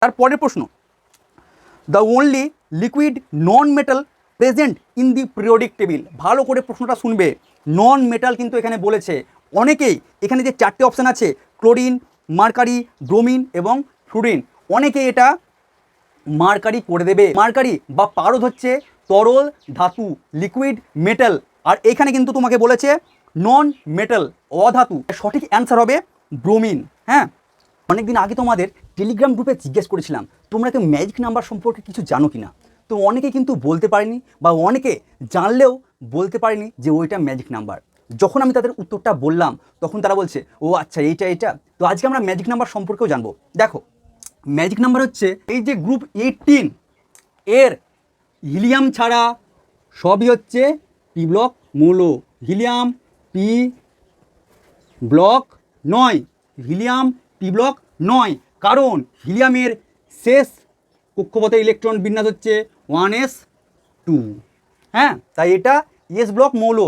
তারপরের প্রশ্ন, the only liquid non metal present in the periodic table. ভালো করে প্রশ্নটা শুনবে, নন মেটাল কিন্তু এখানে বলেছে। অনেকেই এখানে যে চারটে অপশান আছে ক্লোরিন, মার্কারি, ব্রোমিন এবং ফ্লুরিন, অনেকে এটা মার্কারি করে দেবে। মার্কারি বা পারদ হচ্ছে তরল ধাতু, লিকুইড মেটাল, আর এখানে কিন্তু তোমাকে বলেছে নন মেটাল, অধাতু। সঠিক অ্যান্সার হবে ব্রোমিন। হ্যাঁ, অনেকদিন আগে তোমাদের টেলিগ্রাম গ্রুপে জিজ্ঞেস করেছিলাম তোমরা কেউ ম্যাজিক নাম্বার সম্পর্কে কিছু জানো কি না। তো অনেকে কিন্তু বলতে পারেনি, বা অনেকে জানলেও বলতে পারেনি যে ওইটা ম্যাজিক নাম্বার। যখন আমি তাদের উত্তরটা বললাম তখন তারা বলছে ও আচ্ছা এইটা। তো আজকে আমরা ম্যাজিক নাম্বার সম্পর্কেও জানবো। দেখো, ম্যাজিক নাম্বার হচ্ছে এই যে গ্রুপ 18 এর হিলিয়াম ছাড়া সবই হচ্ছে পি ব্লক মৌল। হিলিয়াম পি ব্লক নয়, হিলিয়াম পি ব্লক নয়, কারণ হিলিয়ামের শেষ কক্ষপথে ইলেকট্রন বিন্যাস হচ্ছে 1s2। হ্যাঁ, তাই এটা এস ব্লক মৌল।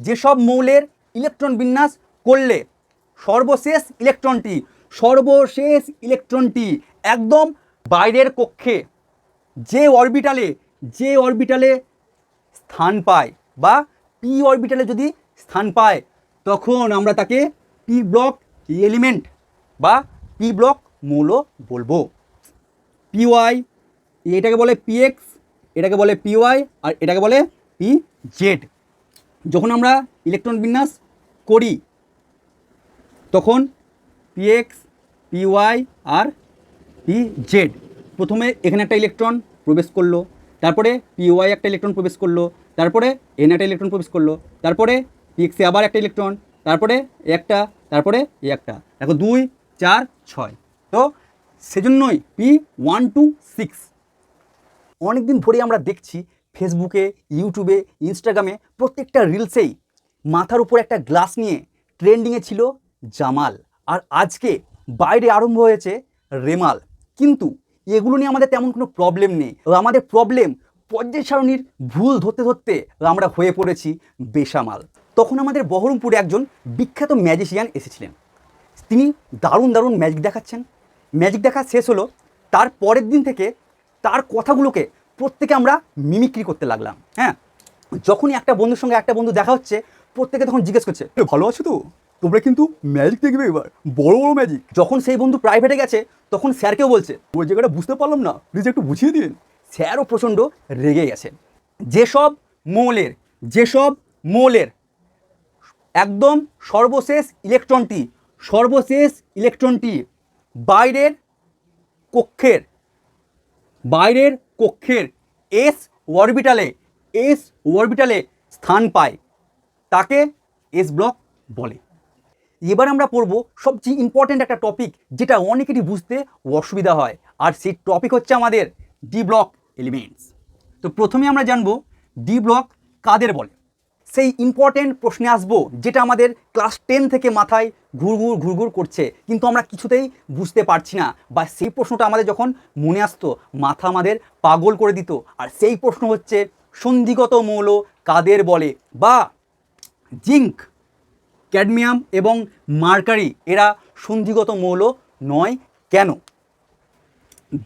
যেসব মৌলের ইলেকট্রন বিন্যাস করলে সর্বশেষ ইলেকট্রনটি একদম বাইরের কক্ষে যে অরবিটালে স্থান পায়, বা পি অরবিটালে যদি স্থান পায়, তখন আমরা তাকে পি ব্লক এলিমেন্ট বা পি ব্লক মৌল বলবো। পিওয়াই, এটাকে বলে পিএক্স, এটাকে বলে পিওয়াই, আর এটাকে বলে পি জেড। যখন আমরা ইলেকট্রন বিন্যাস করি তখন পিএক্স, পিওয়াই আর পি জেড, প্রথমে এখানে একটা ইলেকট্রন প্রবেশ করলো, তারপরে পিওয়াই একটা ইলেকট্রন প্রবেশ করলো, তারপরে এন একটা ইলেকট্রন প্রবেশ করলো, তারপরে পিএক্সে আবার একটা ইলেকট্রন, তারপরে একটা, তারপরে একটা। দেখো 2, 4, 6। তো সেজন্যই P126। অনেকদিন ধরে আমরা দেখছি ফেসবুকে, ইউটিউবে, ইনস্টাগ্রামে প্রত্যেকটা রিলসেই মাথার উপর একটা গ্লাস নিয়ে ট্রেন্ডিংয়ে ছিল জামাল, আর আজকে বাইরে আরম্ভ হয়েছে রেমাল। কিন্তু এগুলো নিয়ে আমাদের তেমন কোনো প্রবলেম নেই। আমাদের প্রবলেম পর্যায় সারণীর ভুল ধরতে ধরতে আমরা হয়ে পড়েছি বেসামাল। তখন আমাদের বহরমপুরে একজন বিখ্যাত ম্যাজিশিয়ান এসেছিলেন। তিনি দারুণ ম্যাজিক দেখাচ্ছেন। ম্যাজিক দেখা শেষ হলো, তার পরের দিন থেকে তার কথাগুলোকে প্রত্যেকে আমরা মিমিক্রি করতে লাগলাম। হ্যাঁ, যখনই একটা বন্ধুর সঙ্গে একটা বন্ধু দেখা হচ্ছে, প্রত্যেকে তখন জিজ্ঞেস করছে ভালো আছো তো, তোমরা কিন্তু ম্যাজিক দেখবে এবার, বড় ম্যাজিক। যখন সেই বন্ধু প্রাইভেটে গেছে তখন স্যারকেও বলছে ওই জায়গাটা বুঝতে পারলাম না, প্লিজ একটু বুঝিয়ে দিন। স্যারও প্রচণ্ড রেগে গেছে। যেসব মৌলের একদম সর্বশেষ ইলেকট্রনটি বাইরের কক্ষের এস অরবিটালে স্থান পায়, তাকে এস ব্লক বলে। এবার আমরা পড়ব সবচেয়ে ইম্পর্টেন্ট একটা টপিক, যেটা অনেকেরই বুঝতে অসুবিধা হয়, আর সেই টপিক হচ্ছে আমাদের ডি ব্লক এলিমেন্টস। তো প্রথমে আমরা জানবো ডি ব্লক কাদের বলে। সেই ইম্পর্টেন্ট প্রশ্নে আসবো যেটা আমাদের ক্লাস 10 থেকে মাথায় ঘুরঘুর করছে, কিন্তু আমরা কিছুতেই বুঝতে পারছি না, বা সেই প্রশ্নটা আমাদের যখন মনে আসতো মাথা আমাদের পাগল করে দিত। আর সেই প্রশ্ন হচ্ছে সন্ধিগত মৌল কাদের বলে, বা জিঙ্ক, ক্যাডমিয়াম এবং মার্কারি এরা সন্ধিগত মৌল নয় কেন?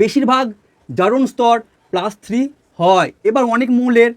বেশিরভাগ জারণ স্তর +3 হয়। এবার অনেক মৌলের